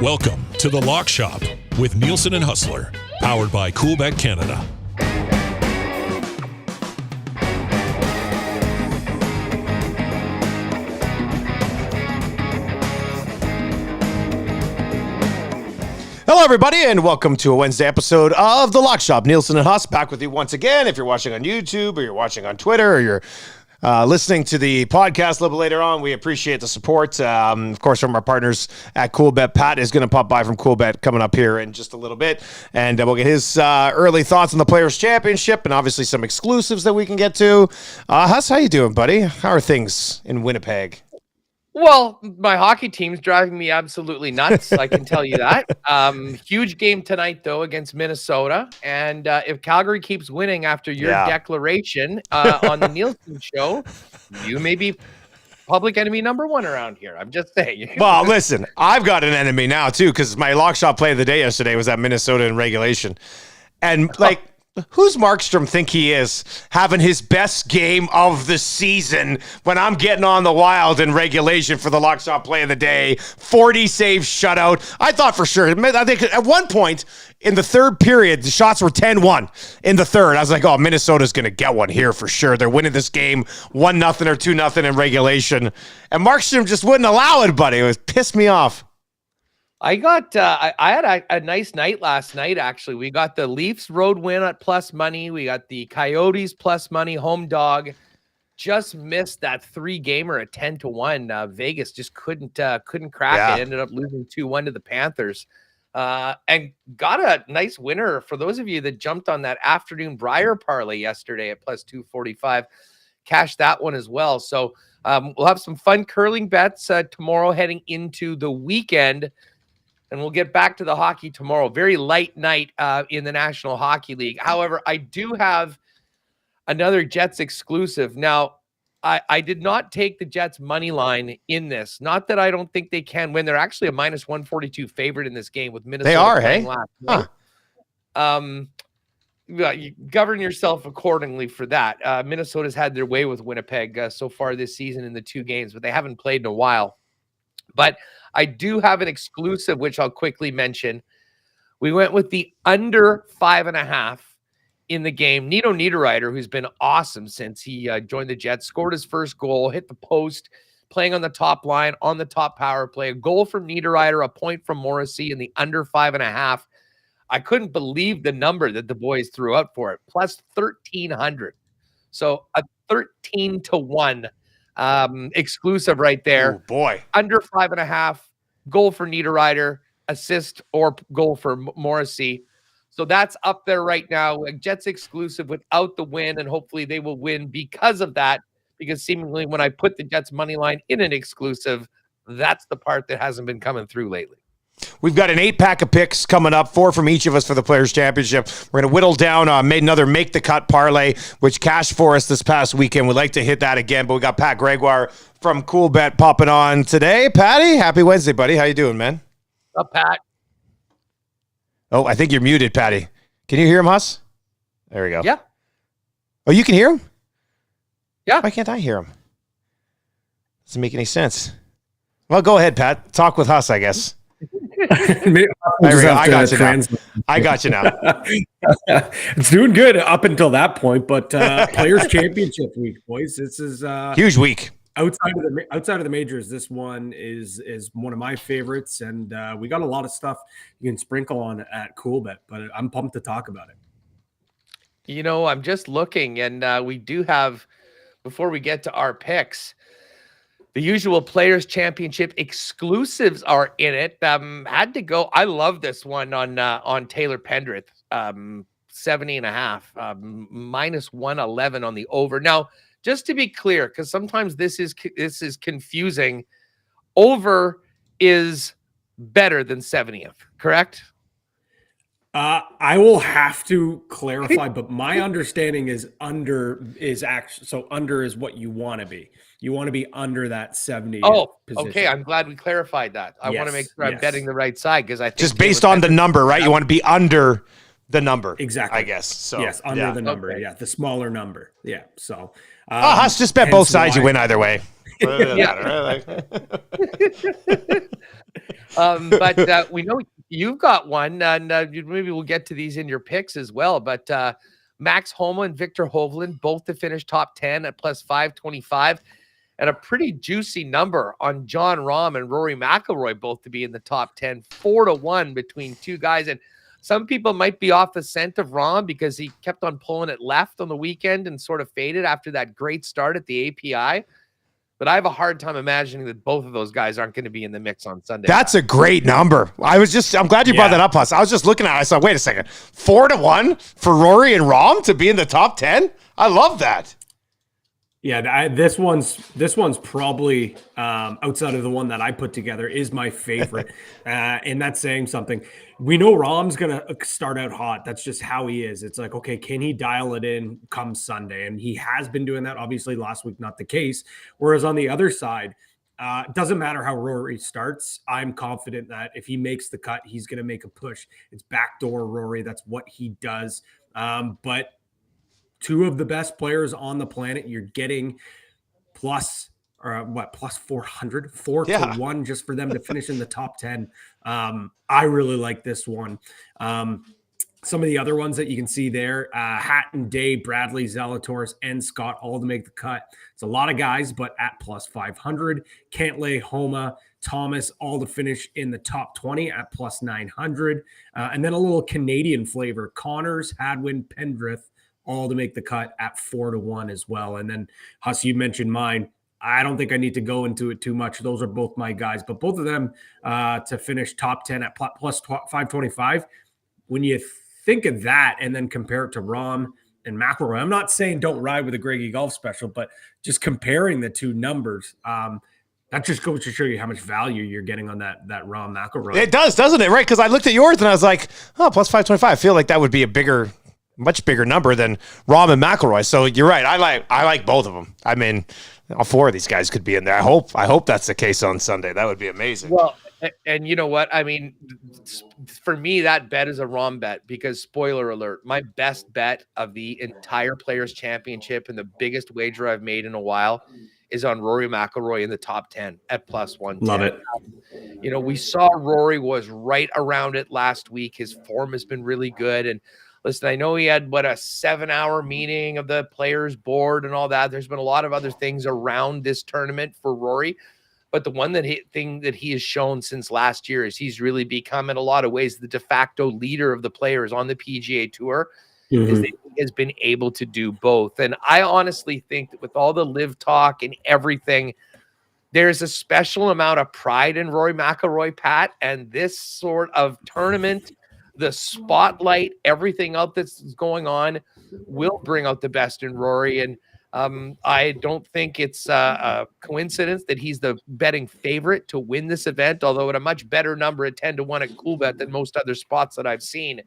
Welcome to The Lock Shop with Nielson and Hustler, powered by Coolbet Canada. Hello, everybody, and welcome to a Wednesday episode of The Lock Shop. Nielson and Hus back with you once again. If you're watching on YouTube or you're watching on Twitter or you're listening to the podcast a little bit later on, we appreciate the support. Of course, from our partners at Coolbet. Pat is going to pop by from Coolbet coming up here in just a little bit, and we'll get his early thoughts on the Players' Championship and obviously some exclusives that we can get to. Hus, how you doing, buddy? How are things in Winnipeg? Well, my hockey team's driving me absolutely nuts. I can tell you that. Huge game tonight, though, against Minnesota. And if Calgary keeps winning after your declaration on the Nielsen show, you may be public enemy number one around here. I'm just saying. Well, listen, I've got an enemy now, too, because my lock shop play of the day yesterday was at Minnesota in regulation. And, who's Markstrom think he is, having his best game of the season when I'm getting on the Wild in regulation for the lock shop play of the day? 40 save shutout. I thought for sure. I think at one point in the third period, the shots were 10-1 in the third. I was like, oh, Minnesota's going to get one here for sure. They're winning this game 1-0 or 2-0 in regulation. And Markstrom just wouldn't allow it, buddy. It was pissed me off. I had a nice night last night, actually. We got the Leafs road win at plus money. We got the Coyotes plus money, home dog. Just missed that 3-gamer at 10-1. Vegas just couldn't crack it. Ended up losing 2-1 to the Panthers. And got a nice winner for those of you that jumped on that afternoon Briar parlay yesterday at plus 245. Cashed that one as well. So we'll have some fun curling bets tomorrow heading into the weekend. And we'll get back to the hockey tomorrow. Very light night in the National Hockey League. However, I do have another Jets exclusive. Now, I did not take the Jets money line in this. Not that I don't think they can win. They're actually a minus 142 favorite in this game with Minnesota. They are, hey? Last night. You govern yourself accordingly for that. Minnesota's had their way with Winnipeg so far this season in the 2 games, but they haven't played in a while. But I do have an exclusive, which I'll quickly mention. We went with the under 5.5 in the game. Nito Niederreiter, who's been awesome since he joined the Jets, scored his first goal, hit the post, playing on the top line, on the top power play. A goal from Niederreiter, a point from Morrissey in the under 5.5. I couldn't believe the number that the boys threw out for it, plus 1,300. So a 13-1 exclusive right there. Oh, boy. Under 5.5, goal for Niederreiter, assist or goal for Morrissey. So that's up there right now. Jets exclusive without the win, and hopefully they will win because of that, because seemingly when I put the Jets money line in an exclusive, that's the part that hasn't been coming through lately. We've got an 8-pack of picks coming up, 4 from each of us for the Players' Championship. We're going to whittle down, made another Make the Cut parlay, which cashed for us this past weekend. We'd like to hit that again, but we got Pat Gregoire from Coolbet popping on today. Patty, happy Wednesday, buddy. How you doing, man? Up, Pat. Oh, I think you're muted, Patty. Can you hear him, Hus? There we go. Yeah. Oh, you can hear him? Yeah. Why can't I hear him? Doesn't make any sense. Well, go ahead, Pat. Talk with Hus, I guess. I got you now. It's doing good up until that point, but Players Championship week, boys. This is huge week. Outside of the majors, this one is one of my favorites, and we got a lot of stuff you can sprinkle on at Coolbet, but I'm pumped to talk about it. You know, I'm just looking, and we do have, before we get to our picks, the usual Players Championship exclusives are in it. Had to go. I love this one on Taylor Pendrith, 70.5, minus 111 on the over. Now, just to be clear, because sometimes this is confusing. Over is better than 70th, correct? I will have to clarify, but my understanding is under is what you want to be. You want to be under that 70. Oh, position. Okay. I'm glad we clarified that. I want to make sure I'm betting the right side, because I think just based on the number, right? You want to be under the number, exactly. I guess. So yes, under the number. Okay. Yeah, the smaller number. Yeah. So, Hus, just bet both sides. You win either way. But we know you've got one, and maybe we'll get to these in your picks as well. But Max Homa and Victor Hovland both to finish top 10 at plus 525, and a pretty juicy number on John Rahm and Rory McIlroy both to be in the top 10, 4-1 between two guys. And some people might be off the scent of Rahm because he kept on pulling it left on the weekend and sort of faded after that great start at the API. But I have a hard time imagining that both of those guys aren't going to be in the mix on Sunday. That's a great number. I'm glad you brought that up, Hus. I was just looking at it. I said, wait a second, 4-1 for Rory and Rahm to be in the top 10? I love that. Yeah, this one's probably outside of the one that I put together is my favorite, and that's saying something. We know Rahm's gonna start out hot. That's just how he is. It's like, okay, can he dial it in come Sunday? And he has been doing that. Obviously, last week not the case. Whereas on the other side, it doesn't matter how Rory starts. I'm confident that if he makes the cut, he's gonna make a push. It's backdoor Rory. That's what he does. But two of the best players on the planet, you're getting plus 400, 4-1 just for them to finish in the top 10. I really like this one. Some of the other ones that you can see there, Hatton, Day, Bradley, Zalatoris, and Scott, all to make the cut. It's a lot of guys, but at plus 500. Cantlay, Homa, Thomas, all to finish in the top 20 at plus 900. And then a little Canadian flavor, Connors, Hadwin, Pendrith, all to make the cut at 4-1 as well. And then, Hus, you mentioned mine. I don't think I need to go into it too much. Those are both my guys, but both of them to finish top 10 at plus 525. When you think of that and then compare it to Rahm and McIlroy, I'm not saying don't ride with a Gregoire golf special, but just comparing the two numbers, that just goes to show you how much value you're getting on that Rahm McIlroy. It does, doesn't it? Right? Because I looked at yours and I was like, oh, plus 525. I feel like that would be a much bigger number than Rahm and McIlroy. So you're right. I like both of them. I mean, all four of these guys could be in there. I hope that's the case on Sunday. That would be amazing. Well, and you know what? I mean, for me, that bet is a Rahm bet because, spoiler alert, my best bet of the entire Players Championship and the biggest wager I've made in a while is on Rory McIlroy in the top 10 at plus 110. Love it. You know, we saw Rory was right around it last week. His form has been really good. And listen, I know he had, a 7-hour meeting of the players board and all that. There's been a lot of other things around this tournament for Rory. But the one thing that he has shown since last year is he's really become, in a lot of ways, the de facto leader of the players on the PGA Tour. Is that he has been able to do both. And I honestly think that with all the live talk and everything, there's a special amount of pride in Rory McIlroy, Pat, and this sort of tournament, the spotlight, everything else that's going on will bring out the best in Rory. And I don't think it's a coincidence that he's the betting favorite to win this event, although at a much better number at 10-1 at Coolbet than most other spots that I've seen.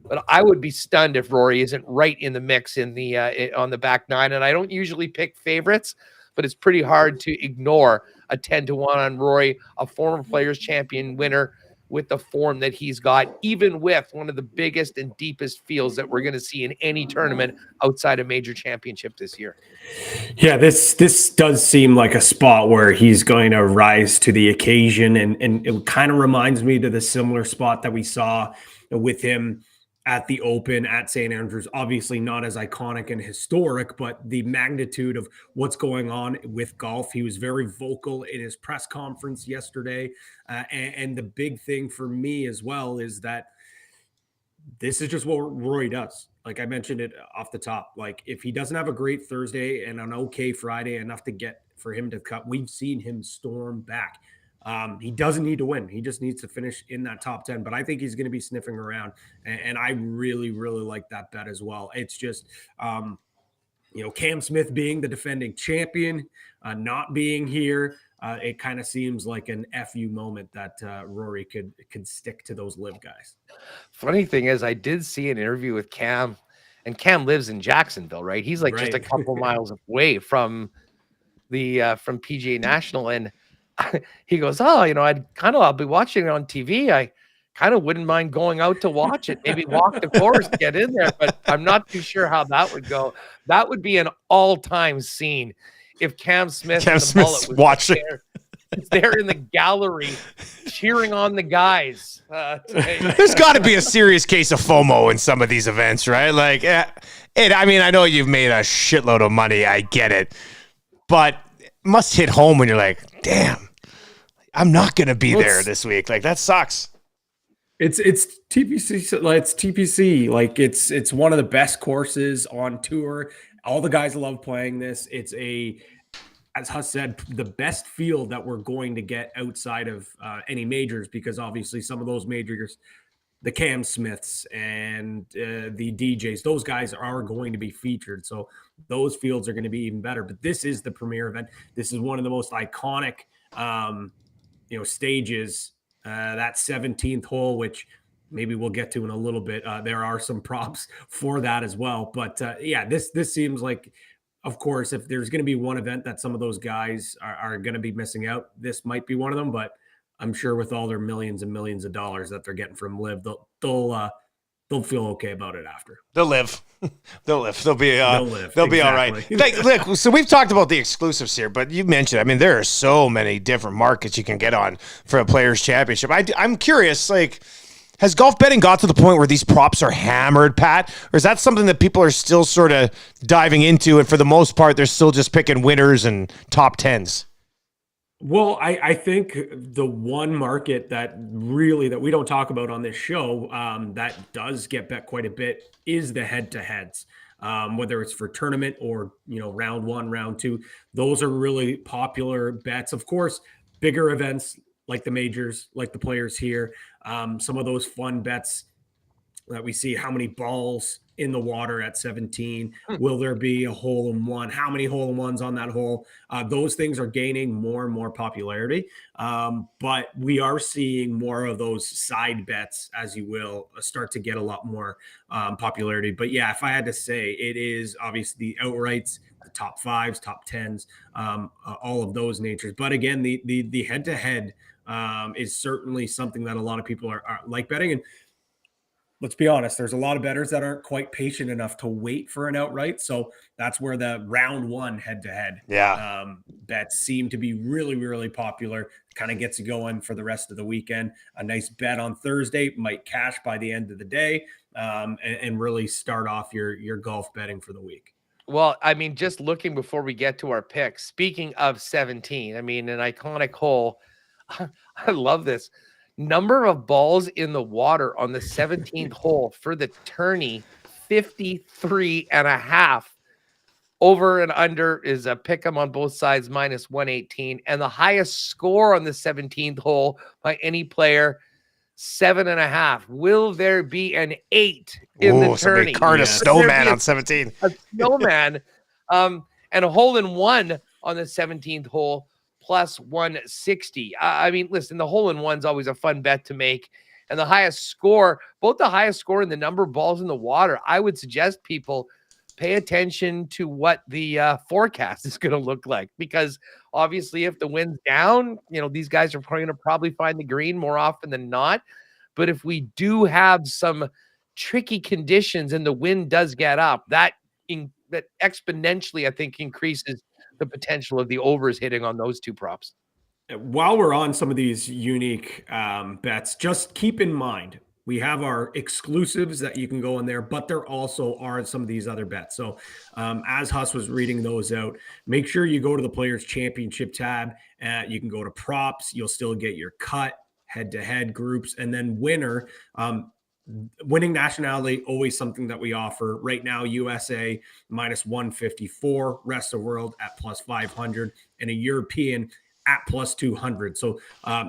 But I would be stunned if Rory isn't right in the mix in the on the back nine. And I don't usually pick favorites, but it's pretty hard to ignore a 10-1 on Rory, a former Players Champion winner, with the form that he's got, even with one of the biggest and deepest fields that we're going to see in any tournament outside a major championship this year. Yeah, this does seem like a spot where he's going to rise to the occasion. And it kind of reminds me to the similar spot that we saw with him at the Open at St. Andrews. Obviously not as iconic and historic, but the magnitude of what's going on with golf. He was very vocal in his press conference yesterday. And the big thing for me as well is that this is just what Rory does. Like I mentioned it off the top, like if he doesn't have a great Thursday and an okay Friday, enough to get for him to cut, we've seen him storm back. He doesn't need to win. He just needs to finish in that top 10, but I think he's going to be sniffing around. And I really, really like that bet as well. It's just, Cam Smith being the defending champion, not being here, it kind of seems like an FU moment that Rory could stick to those live guys. Funny thing is, I did see an interview with Cam, and Cam lives in Jacksonville, right? He's like just a couple miles away from the from PGA National, and he goes, "Oh, I'll be watching it on TV. I kind of wouldn't mind going out to watch it, maybe walk the course, get in there, but I'm not too sure how that would go." That would be an all-time scene if Cam Smith was watching. is there in the gallery cheering on the guys today. There's got to be a serious case of FOMO in some of these events, right? Like, I mean, I know you've made a shitload of money. I get it. But it must hit home when you're like, damn, I'm not going to be there this week. Like, that sucks. It's TPC. It's TPC. Like, it's one of the best courses on tour. All the guys love playing this. It's as Hus said, the best field that we're going to get outside of any majors, because obviously some of those majors, the Cam Smiths and the DJs, those guys are going to be featured. So those fields are going to be even better. But this is the premier event. This is one of the most iconic, stages. That 17th hole, which maybe we'll get to in a little bit. There are some props for that as well. But this seems like, of course, if there's going to be one event that some of those guys are going to be missing out, this might be one of them. But I'm sure with all their millions and millions of dollars that they're getting from Live, they'll feel okay about it after. They'll live. They'll live. They'll be Exactly. all right. Look, so we've talked about the exclusives here, but you mentioned, I mean, there are so many different markets you can get on for a Players Championship. I'm curious, like, has golf betting got to the point where these props are hammered, Pat? Or is that something that people are still sort of diving into, and for the most part, they're still just picking winners and top tens? Well, I think the one market that we don't talk about on this show that does get bet quite a bit is the head-to-heads, whether it's for tournament or, round one, round two. Those are really popular bets. Of course, bigger events like the majors, like the Players here, some of those fun bets that we see, how many balls in the water at 17, will there be a hole-in-one, how many hole-in-ones on that hole? Those things are gaining more and more popularity, but we are seeing more of those side bets, as you will, start to get a lot more popularity. But yeah, if I had to say, it is obviously the outrights, the top fives, top tens, all of those natures. But again, the head-to-head is certainly something that a lot of people are like betting. And let's be honest, there's a lot of bettors that aren't quite patient enough to wait for an outright. So that's where the round one head-to-head bets seem to be really, really popular. Kind of gets you going for the rest of the weekend. A nice bet on Thursday might cash by the end of the day, and really start off your golf betting for the week. Well, I mean, just looking before we get to our picks, speaking of 17, I mean, an iconic hole. I love this. Number of balls in the water on the 17th hole for the tourney, 53.5. Over and under is a pick 'em on both sides, -118. And the highest score on the 17th hole by any player, 7.5. Will there be an 8 in the tourney? Card a snowman on 17. A snowman. And a hole-in-one on the 17th hole, +160. I mean, listen, the hole-in-one's always a fun bet to make. And the highest score, both the highest score and the number of balls in the water, I would suggest people pay attention to what the forecast is going to look like. Because obviously, if the wind's down, these guys are going to probably find the green more often than not. But if we do have some tricky conditions and the wind does get up, that exponentially, I think, increases the potential of the overs hitting on those two props. While we're on some of these unique bets, just keep in mind, we have our exclusives that you can go in there, but there also are some of these other bets. So as Hus was reading those out, make sure you go to the Players Championship tab. You can go to props. You'll still get your cut, head-to-head groups, and then winner. Winning nationality, always something that we offer. Right now, USA -154, rest of the world at +500, and a European at +200. So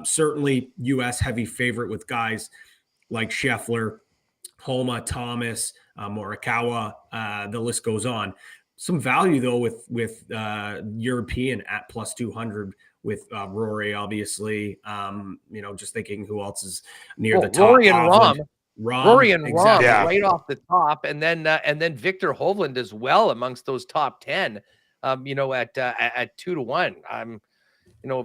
certainly US heavy favorite with guys like Scheffler, Homa, Thomas, Morikawa, the list goes on. Some value though with European at +200 with Rory, obviously. Just thinking who else is near the top. Rory and Rahm. Rory and exactly. Rahm right off the top, and then Victor Hovland as well amongst those top 10. At 2-1.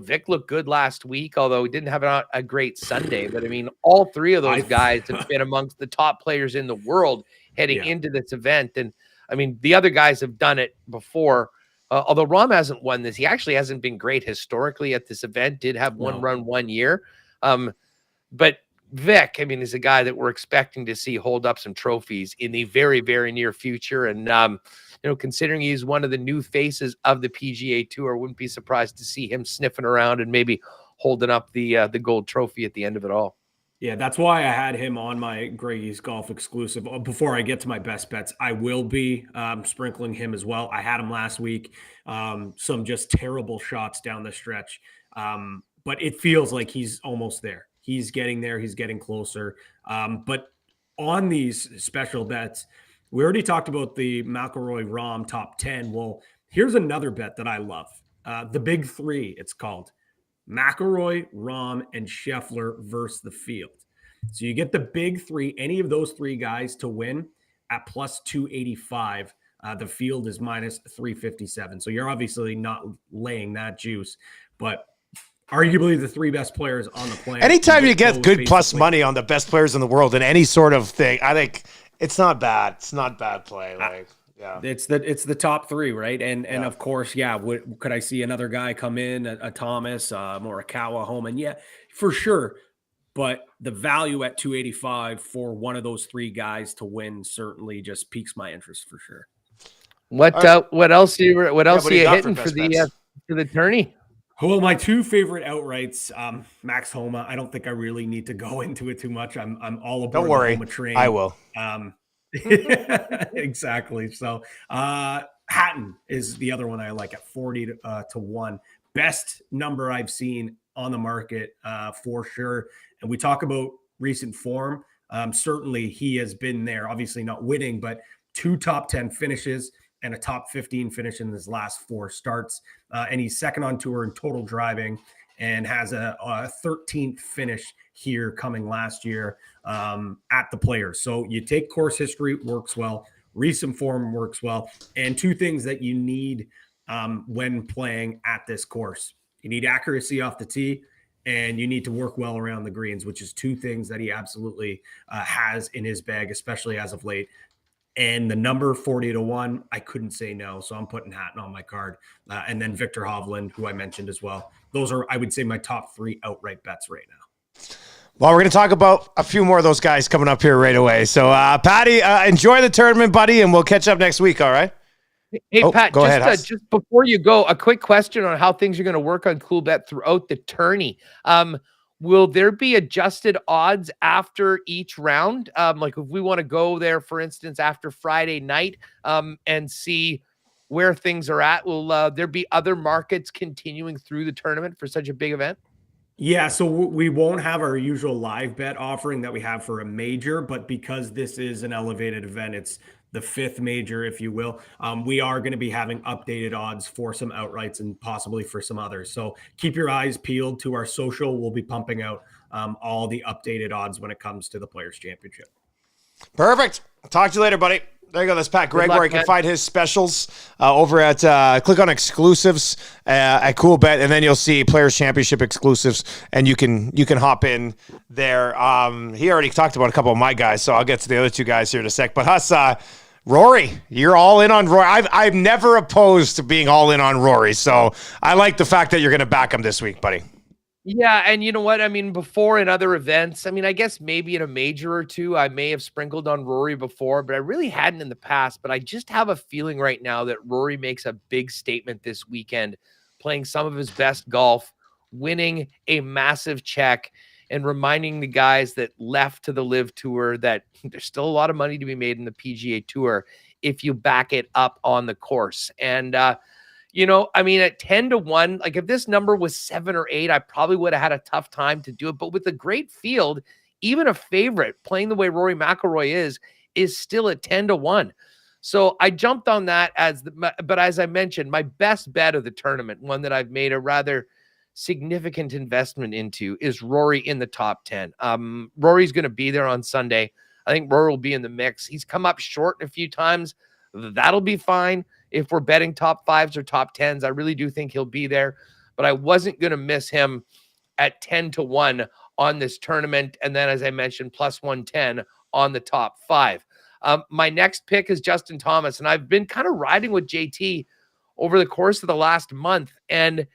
Vic looked good last week, although he didn't have a great Sunday. But I mean, all three of those guys have been amongst the top players in the world heading into this event. And I mean, the other guys have done it before. Although Rahm hasn't won this, he actually hasn't been great historically at this event. Did have one run 1 year. But Vic, I mean, is a guy that we're expecting to see hold up some trophies in the very, very near future. And, considering he's one of the new faces of the PGA Tour, wouldn't be surprised to see him sniffing around and maybe holding up the gold trophy at the end of it all. Yeah, that's why I had him on my Greggy's Golf exclusive. Before I get to my best bets, I will be sprinkling him as well. I had him last week. Some just terrible shots down the stretch. But it feels like he's almost there. He's getting there. He's getting closer. But on these special bets, we already talked about the McIlroy Rahm top 10. Well, here's another bet that I love. The Big Three, it's called. McIlroy, Rahm, and Scheffler versus the field. So you get the big three, any of those three guys to win at plus 285. The field is minus 357. So you're obviously not laying that juice, but arguably the three best players on the planet. Anytime you get good plus money on the best players in the world in any sort of thing, I think it's not bad. It's not bad play. Yeah, it's the top three, right? And of course, could I see another guy come in, a Thomas, Morikawa, Homan? Yeah, for sure. But the value at 285 for one of those three guys to win certainly just piques my interest for sure. What else are you hitting for the tourney? Well, my two favorite outrights, Max Homa. I don't think I really need to go into it too much. I'm all aboard Don't worry, the Homa train. I will. Exactly. So Hatton is the other one I like at 40 to 1. Best number I've seen on the market for sure. And we talk about recent form. Certainly he has been there, obviously not winning, but 2 top 10 finishes and a top 15 finish in his last 4 starts. And he's second on tour in total driving and has a 13th finish here coming last year at the Players. So you take course history, works well. Recent form works well. And 2 things that you need when playing at this course. You need accuracy off the tee, and you need to work well around the greens, which is 2 things that he absolutely has in his bag, especially as of late. And the number 40 to 1, I couldn't say no. So I'm putting Hatton on my card. And then Victor Hovland, who I mentioned as well. Those are, I would say, my top 3 outright bets right now. Well, we're going to talk about a few more of those guys coming up here right away. So, Patty, enjoy the tournament, buddy, and we'll catch up next week, all right? Hey, Pat, just before you go, a quick question on how things are going to work on CoolBet throughout the tourney. Will there be adjusted odds after each round? Like if we want to go there, for instance, after Friday night and see where things are at, will there be other markets continuing through the tournament for such a big event? Yeah, so we won't have our usual live bet offering that we have for a major, but because this is an elevated event, it's the 5th major, if you will. We are going to be having updated odds for some outrights and possibly for some others. So keep your eyes peeled to our social. We'll be pumping out all the updated odds when it comes to the Players' Championship. Perfect. Talk to you later, buddy. There you go. That's Pat Gregoire. You can find his specials over at click on exclusives at CoolBet, and then you'll see Players Championship exclusives, and you can hop in there. He already talked about a couple of my guys, so I'll get to the other 2 guys here in a sec. But Hus, Rory, you're all in on Rory. I've never opposed to being all in on Rory, so I like the fact that you're going to back him this week, buddy. Yeah, and you know what? I mean, before in other events, I mean, I guess maybe in a major or 2, I may have sprinkled on Rory before, but I really hadn't in the past. But I just have a feeling right now that Rory makes a big statement this weekend, playing some of his best golf, winning a massive check, and reminding the guys that left to the Live Tour that there's still a lot of money to be made in the PGA Tour if you back it up on the course. And, I mean, at 10 to 1, like if this number was 7 or 8, I probably would have had a tough time to do it. But with a great field, even a favorite playing the way Rory McIlroy is still at 10 to 1. So I jumped on that but as I mentioned, my best bet of the tournament, one that I've made a rather significant investment into, is Rory in the top 10. Rory's going to be there on Sunday. I think Rory will be in the mix. He's come up short a few times. That'll be fine. If we're betting top 5s or top 10s, I really do think he'll be there, but I wasn't going to miss him at 10 to 1 on this tournament. And then, as I mentioned, plus 110 on the top 5. My next pick is Justin Thomas, and I've been kind of riding with JT over the course of the last month. And,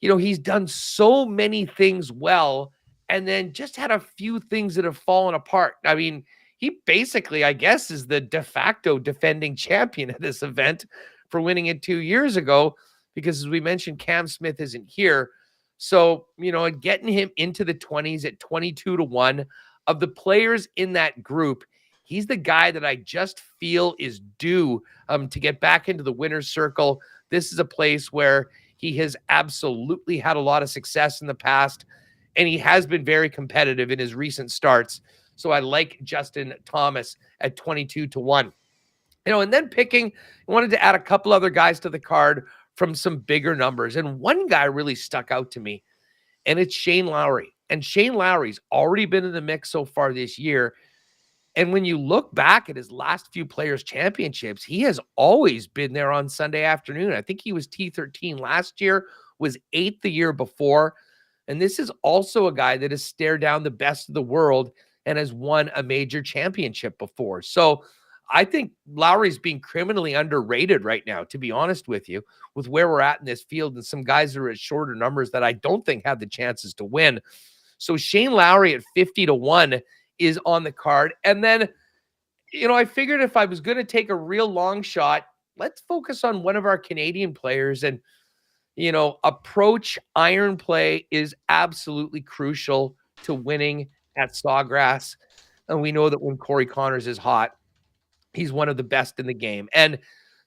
you know, he's done so many things well and then just had a few things that have fallen apart. I mean, he basically, I guess, is the de facto defending champion at this event for winning it 2 years ago, because as we mentioned, Cam Smith isn't here. So, you know, getting him into the 20s at 22-1 of the players in that group, he's the guy that I just feel is due to get back into the winner's circle. This is a place where he has absolutely had a lot of success in the past, and he has been very competitive in his recent starts. So I like Justin Thomas at 22-1. You know, and then I wanted to add a couple other guys to the card from some bigger numbers. And one guy really stuck out to me, and it's Shane Lowry. And Shane Lowry's already been in the mix so far this year. And when you look back at his last few Players' Championships, he has always been there on Sunday afternoon. I think he was T13 last year, was 8th the year before. And this is also a guy that has stared down the best of the world and has won a major championship before. So I think Lowry's being criminally underrated right now, to be honest with you, with where we're at in this field and some guys that are at shorter numbers that I don't think have the chances to win. So Shane Lowry at 50-1 is on the card. And then, you know, I figured if I was going to take a real long shot, let's focus on one of our Canadian players. And, you know, approach iron play is absolutely crucial to winning at Sawgrass. And we know that when Corey Connors is hot, he's one of the best in the game. And,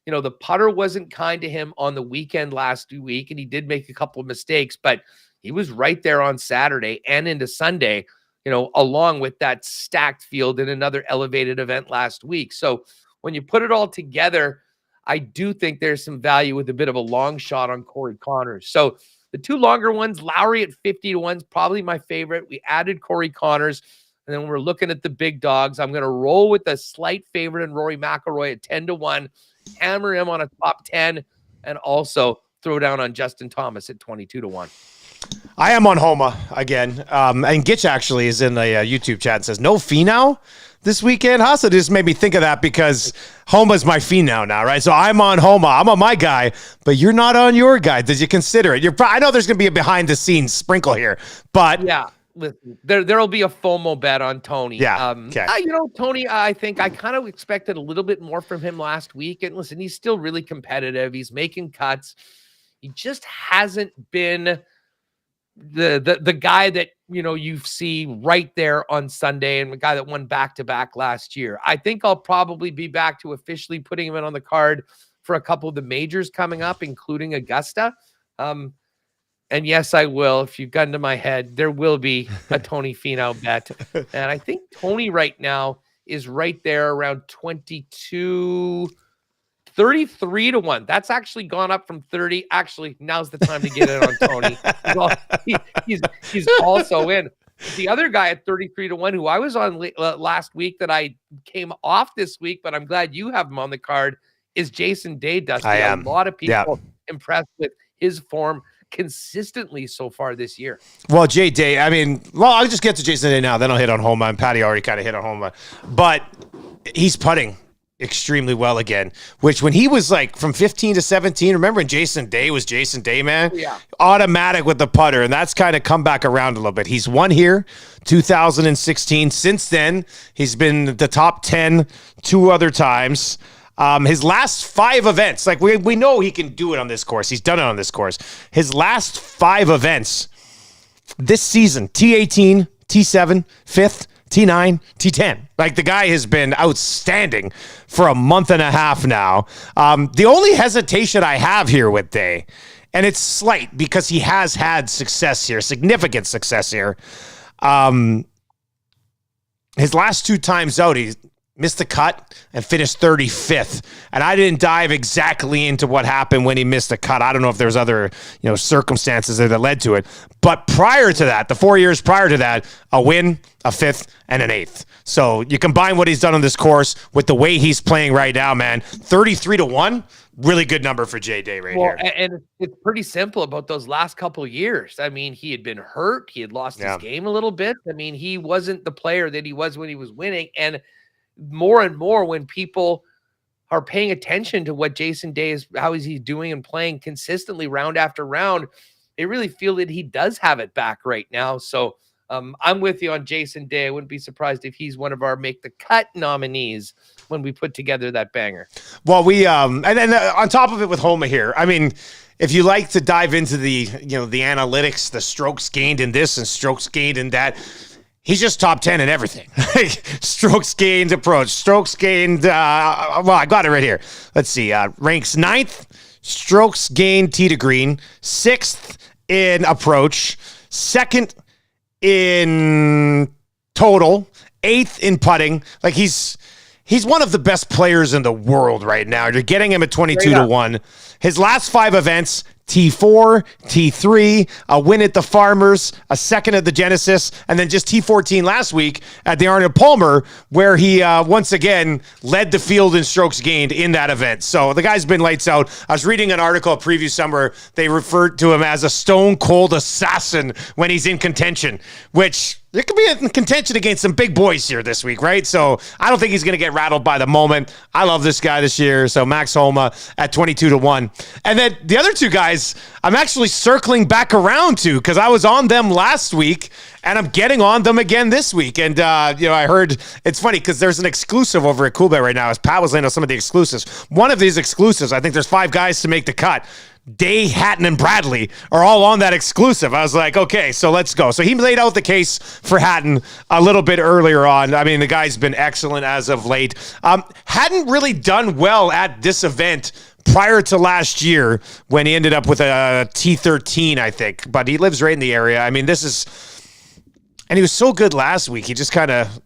you know, the putter wasn't kind to him on the weekend last week, and he did make a couple of mistakes, but he was right there on Saturday and into Sunday, you know, along with that stacked field in another elevated event last week. So when you put it all together, I do think there's some value with a bit of a long shot on Corey Connors. So the two longer ones, Lowry at 50-1 is probably my favorite. We added Corey Connors. And then we're looking at the big dogs. I'm going to roll with a slight favorite in Rory McIlroy at 10-1, hammer him on a top 10, and also throw down on Justin Thomas at 22-1. I am on Homa again. And Gitch actually is in the YouTube chat and says, no Finau this weekend, Hus? It just made me think of that because Homa's my Finau now, right? So I'm on Homa. I'm on my guy, but you're not on your guy. Did you consider it? I know there's going to be a behind-the-scenes sprinkle here, but... Yeah. Listen, there'll be a FOMO bet on Tony. Yeah. Okay. You know, Tony, I think I kind of expected a little bit more from him last week. And listen, he's still really competitive. He's making cuts. He just hasn't been the guy that, you know, you see right there on Sunday, and the guy that won back-to-back last year. I think I'll probably be back to officially putting him in on the card for a couple of the majors coming up, including Augusta. And yes, I will. If you've gotten to my head, there will be a Tony Finau bet. And I think Tony right now is right there around 33-1. That's actually gone up from 30. Actually, now's the time to get in on Tony. He's also in. The other guy at 33-1, who I was on last week that I came off this week, but I'm glad you have him on the card, is Jason Day. Dusty. I am. A lot of people impressed with his form consistently so far this year. Well, Jay Day, I mean, well, I'll just get to Jason Day now, then I'll hit on Homa, and Patty already kind of hit on Homa. But he's putting extremely well again, which when he was like from 15 to 17, remember when Jason Day was Jason Day, man? Yeah. Automatic with the putter, and that's kind of come back around a little bit. He's won here, 2016. Since then, he's been the top 10 two other times. His last 5 events, like we know he can do it on this course. He's done it on this course. His last 5 events this season, T18, T7, 5th, T9, T10. Like the guy has been outstanding for a month and a half now. The only hesitation I have here with Day, and it's slight because he has had success here, significant success here. His last 2 times out, he missed the cut and finished 35th. And I didn't dive exactly into what happened when he missed the cut. I don't know if there's other, circumstances that led to it. But prior to that, the 4 years prior to that, a win, a 5th, and an 8th. So you combine what he's done on this course with the way he's playing right now, man. 33-1, really good number for Jay Day here. And it's pretty simple about those last couple of years. I mean, he had been hurt. He had lost his game a little bit. I mean, he wasn't the player that he was when he was winning. And more when people are paying attention to what Jason Day is, how is he doing and playing consistently round after round, they really feel that he does have it back right now. So I'm with you on Jason Day. I wouldn't be surprised if he's one of our make the cut nominees when we put together that banger. Well, we and then on top of it with Homa here, I mean, if you like to dive into the the analytics, the strokes gained in this and strokes gained in that, he's just top 10 in everything. Strokes gained approach, strokes gained. Well, I got it right here. Let's see. Ranks 9th, strokes gained tee to green, 6th in approach, 2nd in total, 8th in putting. Like he's one of the best players in the world right now. You're getting him at 22-1. His last 5 events, T4, T3, a win at the Farmers, a second at the Genesis, and then just T14 last week at the Arnold Palmer, where he once again led the field in strokes gained in that event. So the guy's been lights out. I was reading an article a preview summer. They referred to him as a stone cold assassin when he's in contention, which there could be in contention against some big boys here this week, right? So I don't think he's going to get rattled by the moment. I love this guy this year. So Max Homa at 22-1. And then the other two guys, I'm actually circling back around to because I was on them last week and I'm getting on them again this week. And, I heard it's funny because there's an exclusive over at Coolbet right now as Pat was laying out some of the exclusives. One of these exclusives, I think there's 5 guys to make the cut. Day, Hatton, and Bradley are all on that exclusive. I was like, okay, so let's go. So he laid out the case for Hatton a little bit earlier on. I mean, the guy's been excellent as of late. Hadn't really done well at this event prior to last year when he ended up with a T13, I think. But he lives right in the area. I mean, and he was so good last week. He just kind of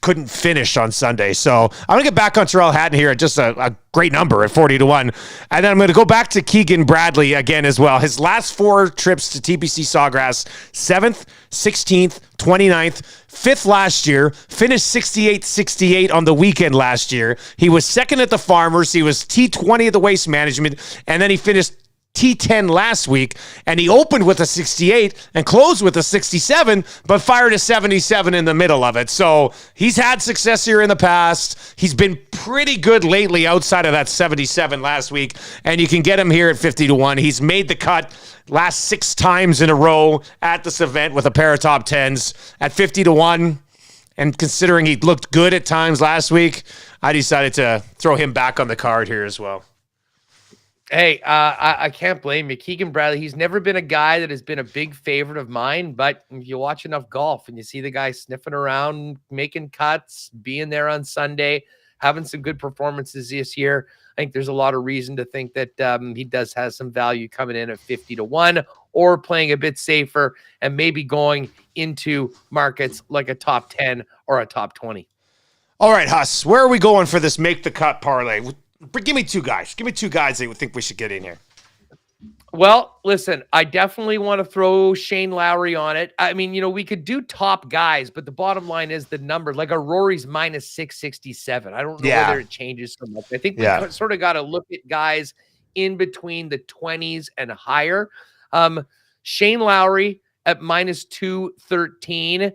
couldn't finish on Sunday. So I'm going to get back on Tyrrell Hatton here at just a great number at 40-1. And then I'm going to go back to Keegan Bradley again as well. His last 4 trips to TPC Sawgrass, 7th, 16th, 29th, 5th last year, finished 68-68 on the weekend last year. He was 2nd at the Farmers. He was T20 at the Waste Management. And then he finished T10 last week, and he opened with a 68 and closed with a 67, but fired a 77 in the middle of it. So he's had success here in the past. He's been pretty good lately outside of that 77 last week, and you can get him here at 50-1. He's made the cut last 6 times in a row at this event with a pair of top 10s at 50-1. And considering he looked good at times last week, I decided to throw him back on the card here as well. Hey, I can't blame you. Keegan Bradley, he's never been a guy that has been a big favorite of mine, but if you watch enough golf and you see the guy sniffing around, making cuts, being there on Sunday, having some good performances this year, I think there's a lot of reason to think that he does have some value coming in at 50-1 or playing a bit safer and maybe going into markets like a top 10 or a top 20. All right, Hus, where are we going for this make the cut parlay? Give me 2 guys. Give me 2 guys that you think we should get in here. Well, listen, I definitely want to throw Shane Lowry on it. I mean, we could do top guys, but the bottom line is the number. Like a Rory's minus 667. I don't know whether it changes so much. I think we sort of got to look at guys in between the 20s and higher. Shane Lowry at minus 213.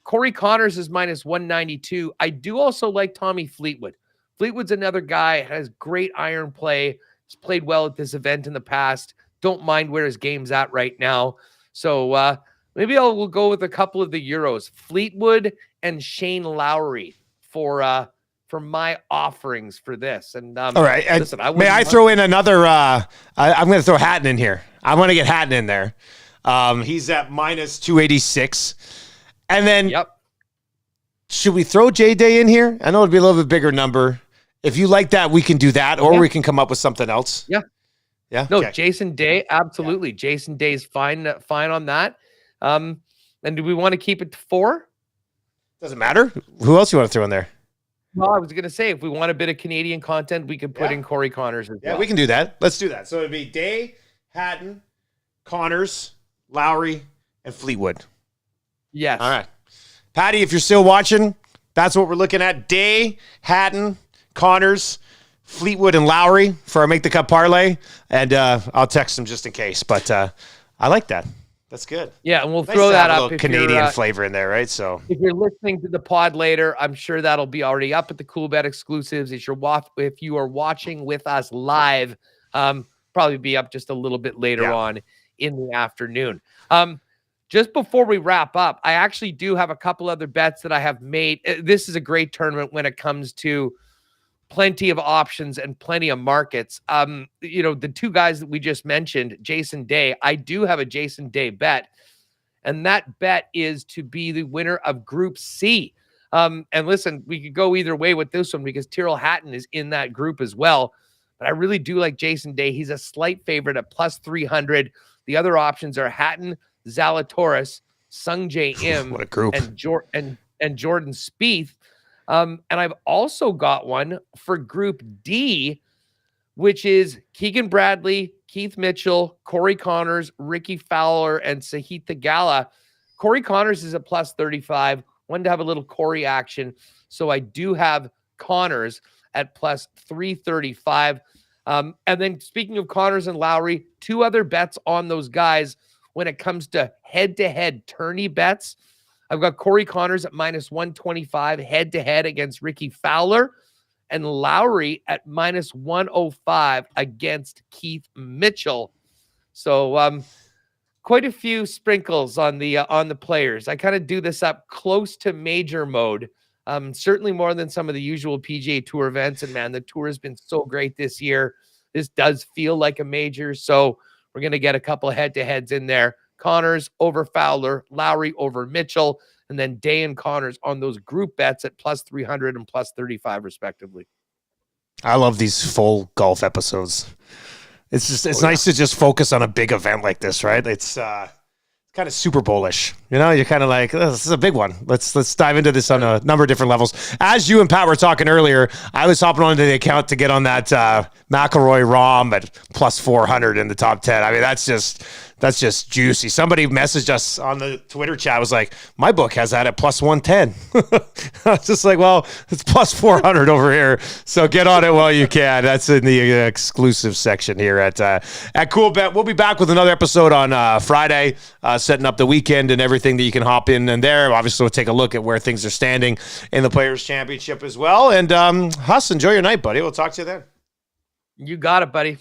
Corey Connors is minus 192. I do also like Tommy Fleetwood. Fleetwood's another guy, has great iron play. He's played well at this event in the past. Don't mind where his game's at right now. So maybe we'll go with a couple of the Euros. Fleetwood and Shane Lowry for my offerings for this. And all right. Listen, may I throw in another? I'm going to throw Hatton in here. I want to get Hatton in there. He's at minus 286. And then should we throw J-Day in here? I know it'd be a little bit bigger number. If you like that, we can do that, or we can come up with something else. Yeah. Yeah. No, okay. Jason Day, absolutely. Yeah. Jason Day's fine on that. And do we want to keep it to 4? Doesn't matter. Who else you want to throw in there? Well, I was going to say, if we want a bit of Canadian content, we could put in Corey Connors as well. Yeah, we can do that. Let's do that. So it'd be Day, Hatton, Connors, Lowry, and Fleetwood. Yes. All right. Patty, if you're still watching, that's what we're looking at. Day, Hatton, Connors, Fleetwood, and Lowry for our Make the Cut parlay. And I'll text them just in case. But I like that. That's good. Yeah, and we'll Nice throw to that have a up little if Canadian you're, flavor in there, right? So if you're listening to the pod later. I'm sure that'll be already up at the Cool Bet exclusives. If you are watching with us live, probably be up just a little bit later on in the afternoon. Just before we wrap up, I actually do have a couple other bets that I have made. This is a great tournament when it comes to plenty of options and plenty of markets. The two guys that we just mentioned, Jason Day, I do have a Jason Day bet, and that bet is to be the winner of Group C. And listen, we could go either way with this one because Tyrrell Hatton is in that group as well. But I really do like Jason Day. He's a slight favorite at plus 300. The other options are Hatton, Zalatoris, Sung J M, what a group, and Jordan Spieth. And I've also got one for Group D, which is Keegan Bradley, Keith Mitchell, Corey Connors, Ricky Fowler, and Sahith Theegala. Corey Connors is a plus 35. Wanted to have a little Corey action, so I do have Connors at plus 335. And then speaking of Connors and Lowry, two other bets on those guys when it comes to head-to-head tourney bets. I've got Corey Connors at minus 125 head-to-head against Ricky Fowler, and Lowry at minus 105 against Keith Mitchell. So quite a few sprinkles on the players. I kind of do this up close to major mode. Certainly more than some of the usual PGA Tour events. And man, the tour has been so great this year. This does feel like a major. So we're going to get a couple of head-to-heads in there. Connors over Fowler, Lowry over Mitchell, and then Day and Connors on those group bets at plus 300 and plus 35 respectively. I love these full golf episodes. It's nice to just focus on a big event like this, right? It's kind of Super Bowl-ish. You're kind of like, oh, this is a big one. Let's dive into this on a number of different levels. As you and Pat were talking earlier, I was hopping onto the account to get on that McIlroy Rahm at plus 400 in the top 10. I mean, that's just juicy. Somebody messaged us on the Twitter chat, was like, my book has that at plus 110. I was just like, well, it's plus 400 over here. So get on it while you can. That's in the exclusive section here at Cool Bet. We'll be back with another episode on Friday, setting up the weekend and everything that you can hop in and there. Obviously, we'll take a look at where things are standing in the Players' Championship as well. And Hus, enjoy your night, buddy. We'll talk to you then. You got it, buddy.